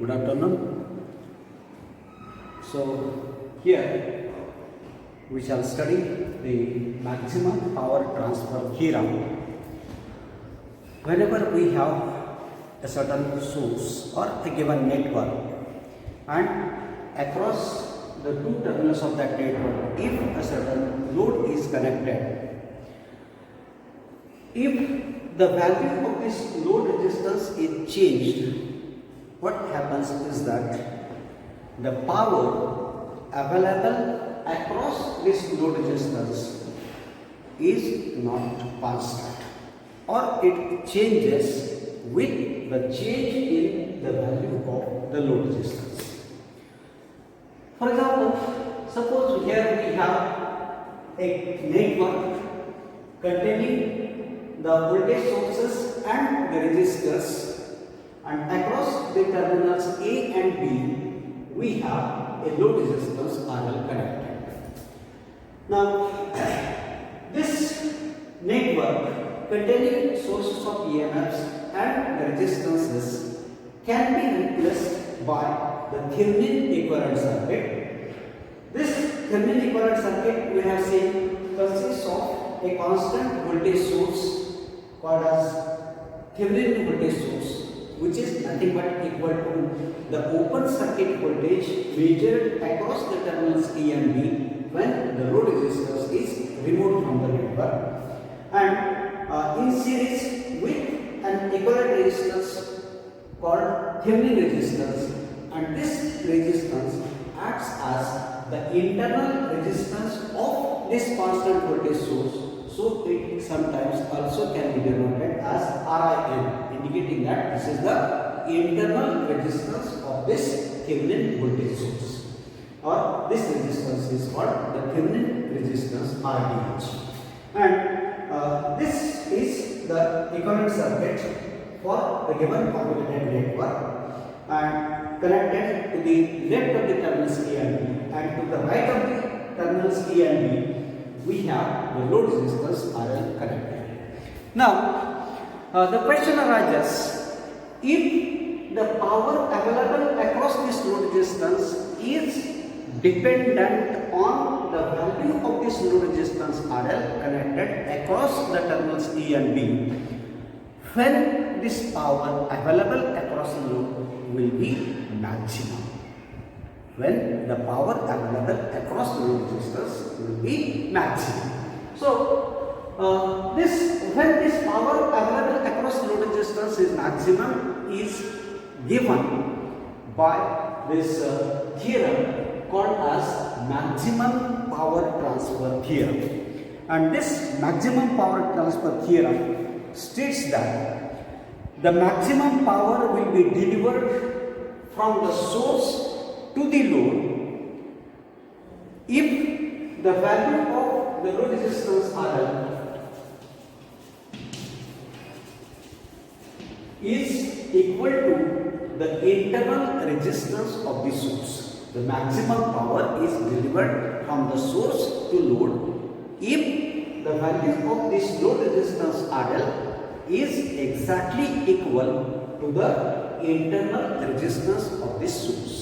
Good afternoon. So here we shall study the maximum power transfer theorem. Whenever we have a certain source or a given network, and across the two terminals of that network, if a certain load is connected, if the value of this load resistance is changed, what happens is that the power available across this load resistance is not constant, or it changes with the change in the value of the load resistance. For example, suppose here we have a network containing the voltage sources and the resistors, and across the terminals A and B we have a load resistance RL connected. Now this network containing sources of EMFs and the resistances can be replaced by the Thevenin equivalent circuit. This Thevenin equivalent circuit we have seen consists of a constant voltage source called as Thevenin voltage source, which is nothing but equal to the open circuit voltage measured across the terminals A and B when the load resistance is removed from the network, and in series with an equivalent resistance called Thevenin resistance, and this resistance acts as the internal resistance of this constant voltage source. So it sometimes also can be denoted as RIN, indicating that this is the internal resistance of this Thevenin voltage source, or this resistance is called the Thevenin resistance RTH. And this is the equivalent circuit for the given complicated network, and connected to the left of the terminals A and B, and to the right of the terminals A and B we have the load resistance RL connected. Now the question arises, if the power available across this load resistance is dependent on the value of this load resistance RL connected across the terminals A and B, when this power available across the load will be maximum. When the power available across the load resistance will be maximum. So when this power available across the load resistance is maximum is given by this theorem called as maximum power transfer theorem. And this maximum power transfer theorem states that the maximum power will be delivered from the source to the load if the value of the load resistance RL is equal to the internal resistance of the source. The maximum power is delivered from the source to load if the value of this load resistance RL is exactly equal to the internal resistance of this source.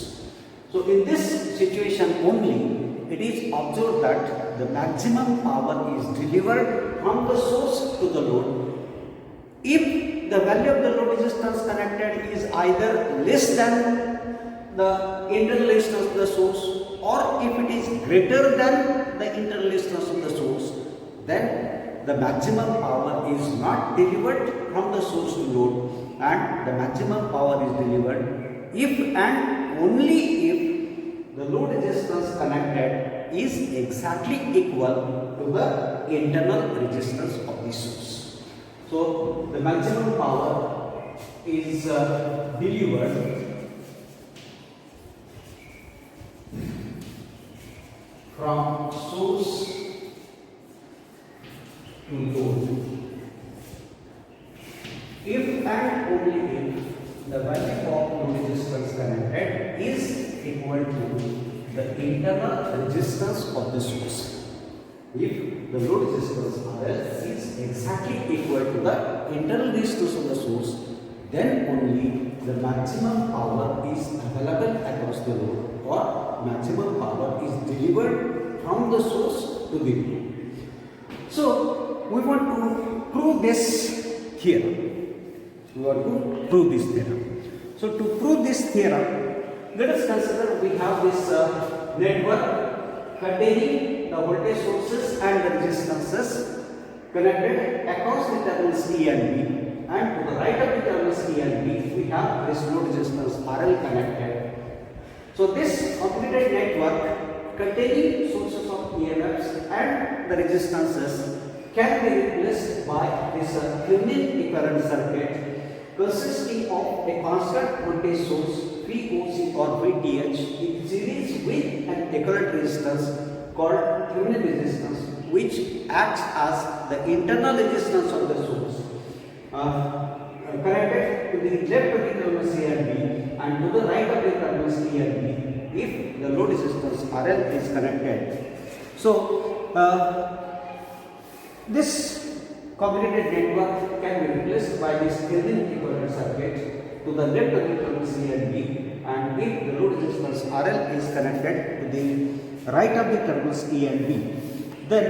So in this situation only, it is observed that the maximum power is delivered from the source to the load if the value of the load resistance connected is either less than the internal resistance of the source, or if it is greater than the internal resistance of the source, then the maximum power is not delivered from the source to load, and the maximum power is delivered if and only if the load resistance connected is exactly equal to the internal resistance of the source. So the maximum power is delivered from source to load if and only if the value of load resistance connected is equal to the internal resistance of the source. If the load resistance RL is exactly equal to the internal resistance of the source, then only the maximum power is available across the load or maximum power is delivered from the source to the load. So we want to prove this theorem. So to prove this theorem, let us consider we have this network containing the voltage sources and the resistances connected across the terminals E and B, and to the right of the terminals E and B we have this load resistance RL connected. So this completed network containing sources of EMFs and the resistances can be replaced by this Thevenin equivalent circuit consisting of a constant voltage source VOC or VTH in series with an equivalent resistance called Thevenin resistance, which acts as the internal resistance of the source connected to the left of the terminals A and B and to the right of the terminals E and B if the load resistance RL is connected. So this combinated network can be replaced by this Thevenin equivalent circuit to the left of the terminals A and B, and if the load resistance RL is connected to the right of the terminals E and B, then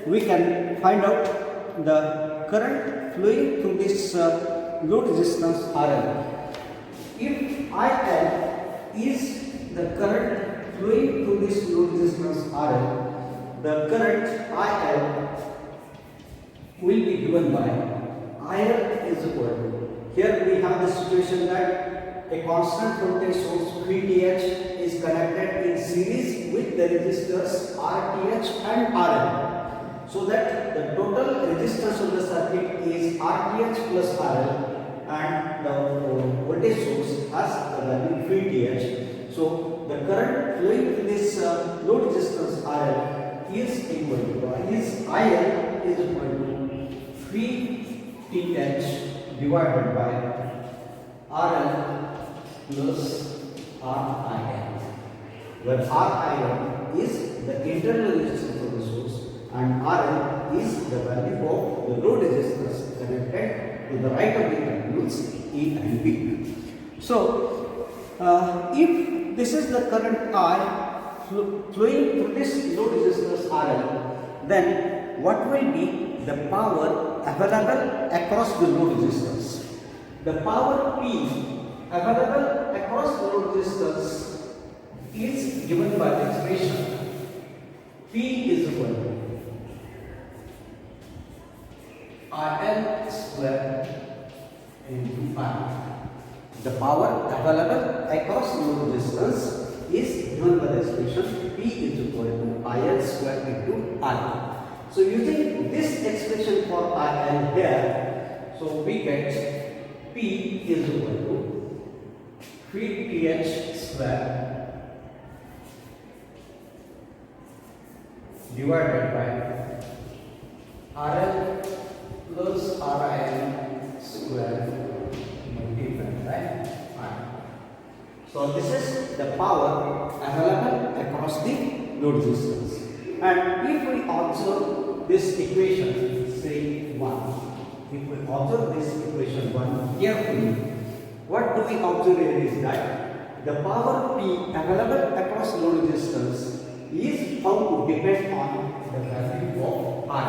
we can find out the current flowing through this load resistance RL. If IL is the current flowing through this load resistance RL, the current IL will be given by IL is equal to, here we have the situation that a constant voltage source VTH is connected in series with the resistors RTH and RL, so that the total resistance of the circuit is RTH plus RL and the voltage source has the value VTH. So the current flowing through this load resistance RL is equal to IL is equal to VTH divided by RL plus RIL, where RIL is the internal resistance of the source and RL is the value of the load resistance connected to the right of the terminals E and B. So if this is the current I flowing through this load resistance RL, then what will be the power available across the load resistance? The power P available across the load resistance is given by the expression P is equal to IL square into I. The power available across the load resistance is given by the expression P is equal to IL square into I. So using this expression for IL here, so we get P is equal to VTH square divided by RL plus RIL square multiplied by I. So this is the power available across the load resistance. And if we observe this equation, say 1, if we observe this equation 1 carefully, what do we observe here is that the power P available across load resistance is found to depend on the value of R.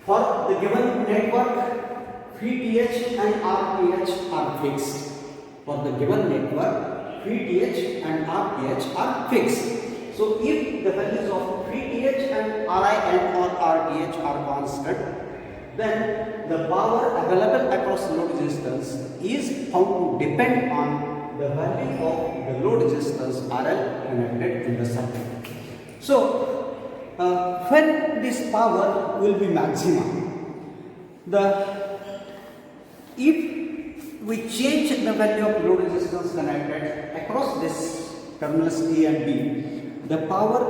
For the given network, VTH and RTH are fixed. For the given network, VTH and RTH are fixed. So if the values of VTH and RIN or RTH are constant, then the power available across load resistance is found to depend on the value of the load resistance RL connected in the circuit. So when this power will be maximum, if we change the value of load resistance connected across this terminals A and B, the power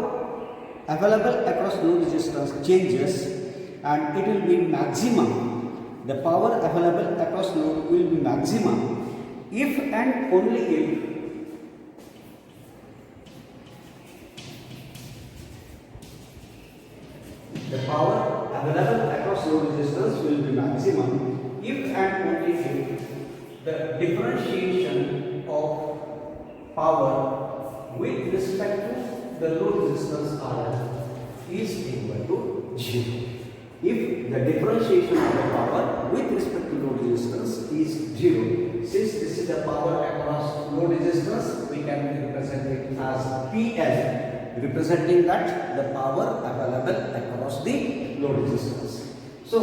available across load resistance changes and it will be maximum. The power available across load will be maximum if and only if the power available across load resistance will be maximum if and only if the differentiation of power with respect to the load resistance RL is equal to 0. If the differentiation of the power with respect to load resistance is 0, since this is the power across load resistance, we can represent it as PL, representing that the power available across the load resistance. So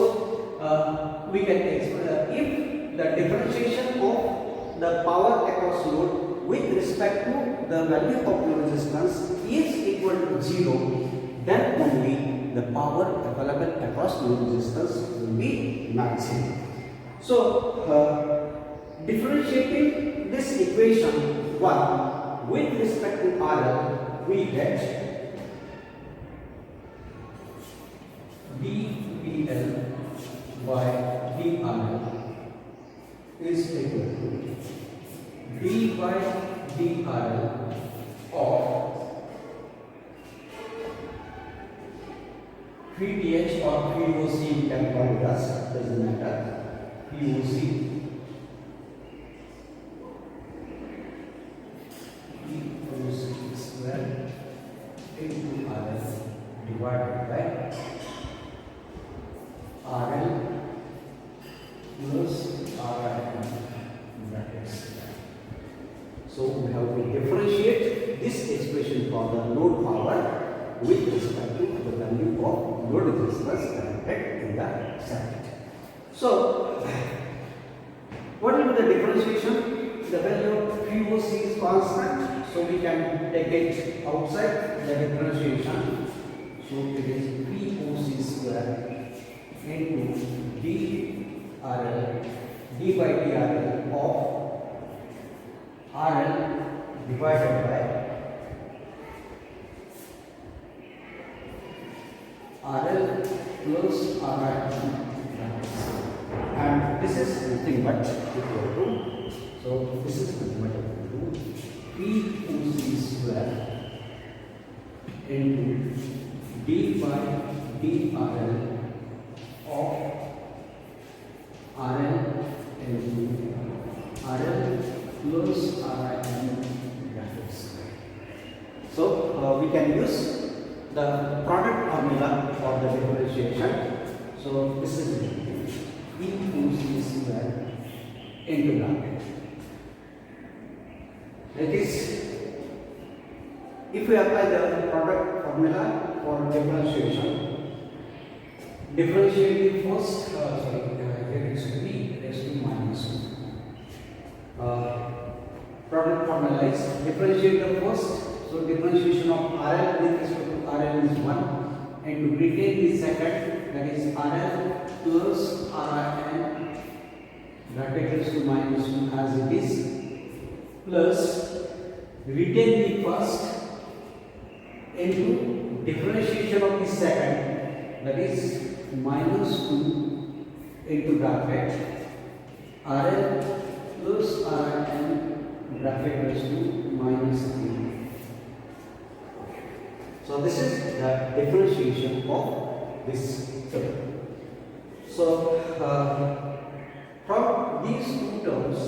we can explain if the differentiation of the power across load with respect to the value of load resistance is equal to 0, then only the power available across load resistance will be maximum. So differentiating this equation 1 with respect to RL, we get dPL by dRL is equal to d by dRL of PTH or POC, you can call it as, doesn't matter, POC square into RL divided by RL plus RL brackets. So we have to differentiate this expression for the load power with respect to the value of load resistance connected in the circuit. So what will be the differentiation? The value of POC is constant, so we can take it outside the differentiation. So it is POC square into DRL, d by dRL of RL divided by RL plus RI, and this is nothing but equal to, so this is nothing but equal to POC square into d by dRL of RL into RL plus RI brackets. So we can use the product formula for the differentiation. So this is POC square into bracket. That is, if we apply the product formula for differentiation, differentiate the first, here it should be raised to minus 2. Product formula is differentiate the first, so differentiation of RL with respect to RL is 1, and to retain the second, that is RL plus RIN bracket raised to minus 2 as it is, plus retain the first into differentiation of the second, that is minus 2 into bracket RL plus RIN bracket raised to minus 3. So this is the differentiation of this term. So from these two terms,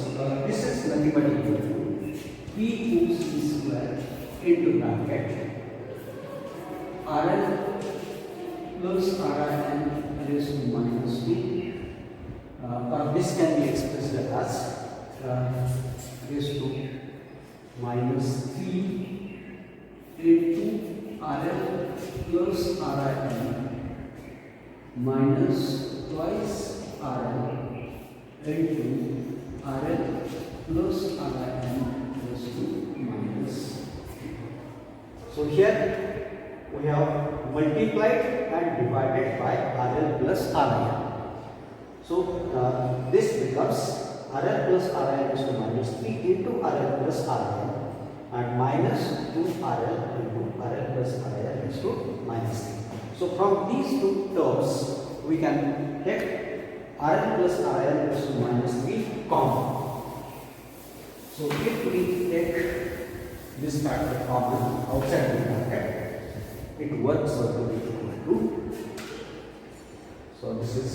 this is nothing but equal to POC square into bracket RL plus RIN raised to minus 2. Or this can be expressed as raised to minus 3 into RL plus RIN minus twice RL into RL plus RIN raised to minus 3. So here we have multiplied and divided by RL plus RIN. So this becomes RL plus RIN raised to minus 3 into RL plus RIN and minus 2RL into RL plus RIN raised to minus 3. So from these two terms, we can take RL plus RIN raised to minus 3 common. So if we take this factor common outside the bracket, it works out to be equal to, so this is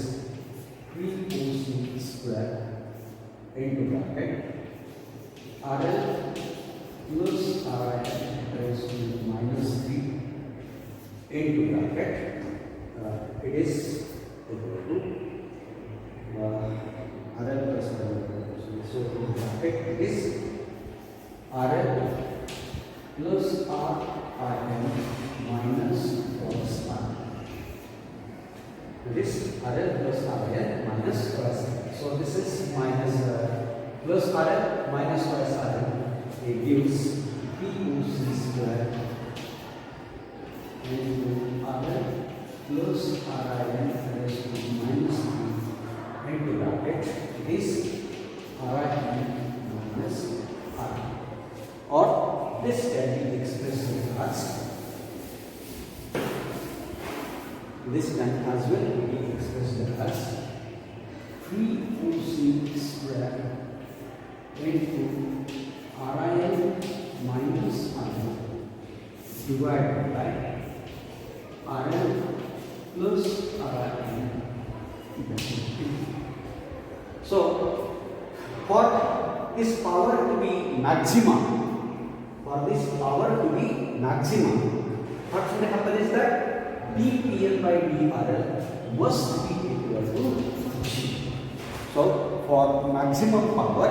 POC square into bracket RL plus RIN raised to minus 3 into bracket it is equal to RL plus RL. So in bracket it is RL plus RIN minus cos R. This RL plus RIN minus cos R. So this is minus plus RL minus cos RL. It gives POC square into RL plus RIN raised to minus 3 into bracket. It is RIN minus R. Or this can be expressed as this can as well be expressed as 3OC square into RIN minus RL divided by RL plus RIN. So for this power to be maximum, what should happen is that dPL by dRL must be equal to G. So for maximum power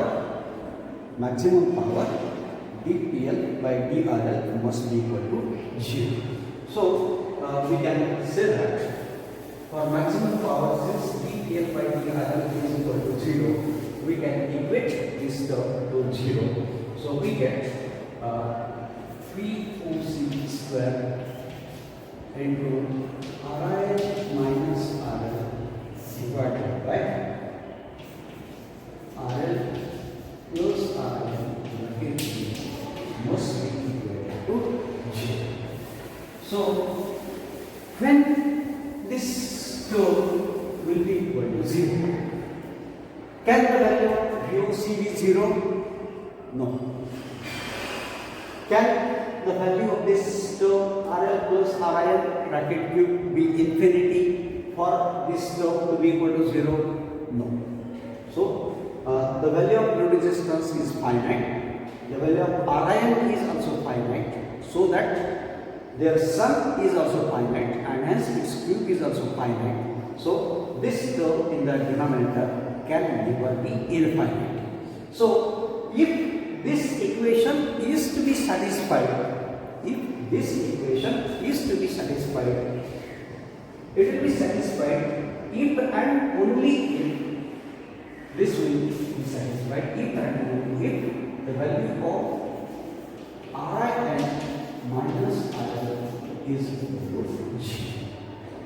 dPL by dRL must be equal to 0. So we can say that for maximum power, since dPL by dRL is equal to 0, we can equate this term to 0. So we get 3OC square into RIN minus RL divided by RL plus RIN must be equal to 0. So when this term will be equal to 0, can the value of VOC be 0? No. Can the value of this term RL plus RIN bracket cube be infinity for this term to be equal to 0? No. So the value of load resistance is finite. The value of RIN is also finite, so that their sum is also finite and hence its cube is also finite. So this term in the denominator can never be infinite. So if this equation is to be satisfied, it will be satisfied if and only if this will be satisfied if and only if the value of RIN minus RL is equal to G.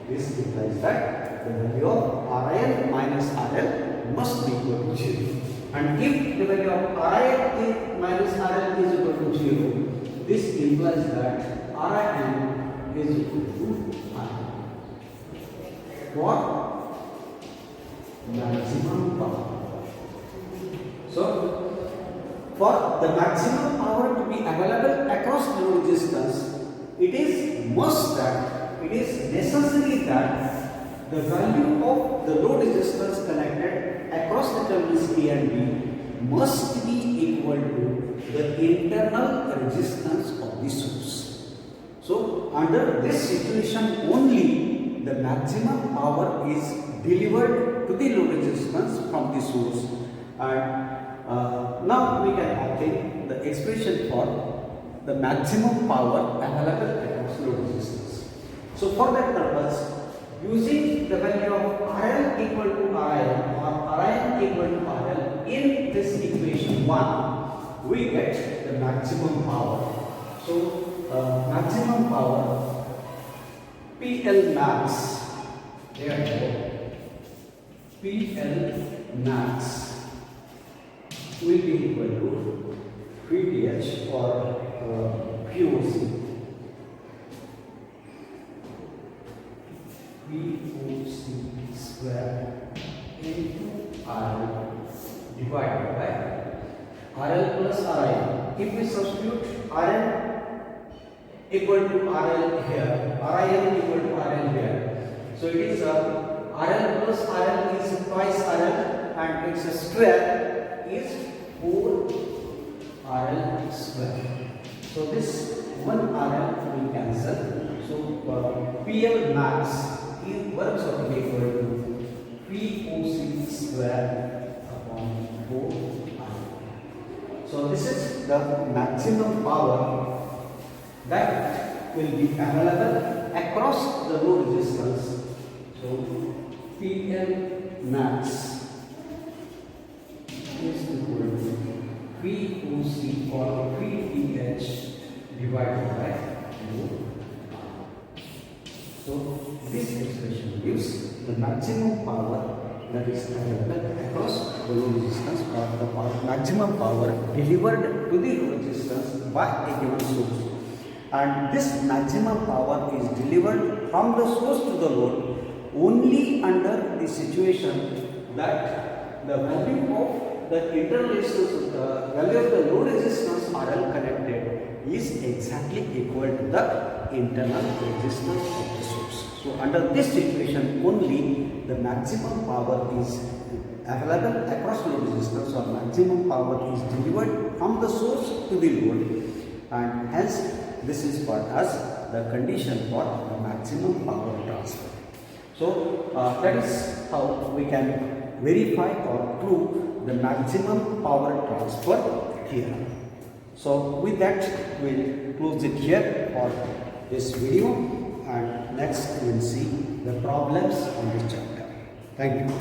This implies that the value of RIN minus RL must be equal to 0. And if the value of RIN minus RL is equal to 0, this implies that RIN is equal to R. What? Maximum power. So, for the maximum power to be available across the load resistance, it is necessary that the value of the load resistance connected across the terminals A and B must be equal to the internal resistance of the source. So under this situation only the maximum power is delivered to the load resistance from the source, and now we can obtain the expression for the maximum power available across load resistance. So for that purpose, using the value of RL equal to RIN or RIN equal to RL in this equation 1, we get the maximum power. So maximum power PL max, therefore PL max will be equal to VTH or POC. POC square into RL divided by RL plus RIN. If we substitute RL equal to RL here, RIN equal to RL here, so it is RL plus RL is twice RL and its square is 4 RL square. So this 1 RL will cancel. So PL max is works out to be equal to 3OC square upon 4 RL. So this is the maximum power that will be available across the load resistance. So PL max is equal to 3OC or 3PH divided by 4. So this expression gives the maximum power that is available across the load resistance, or the maximum power delivered to the load resistance by a given source. And this maximum power is delivered from the source to the load only under the situation that the value of the internal resistance, the value of the load resistance RL connected is exactly equal to the internal resistance of the source. So under this situation only the maximum power is available across load resistance, or maximum power is delivered from the source to the load, and hence this is called as the condition for the maximum power transfer. So that is how we can verify or prove the maximum power transfer theorem. So with that we will close it here for this video, and next we will see the problems on this chapter. Thank you.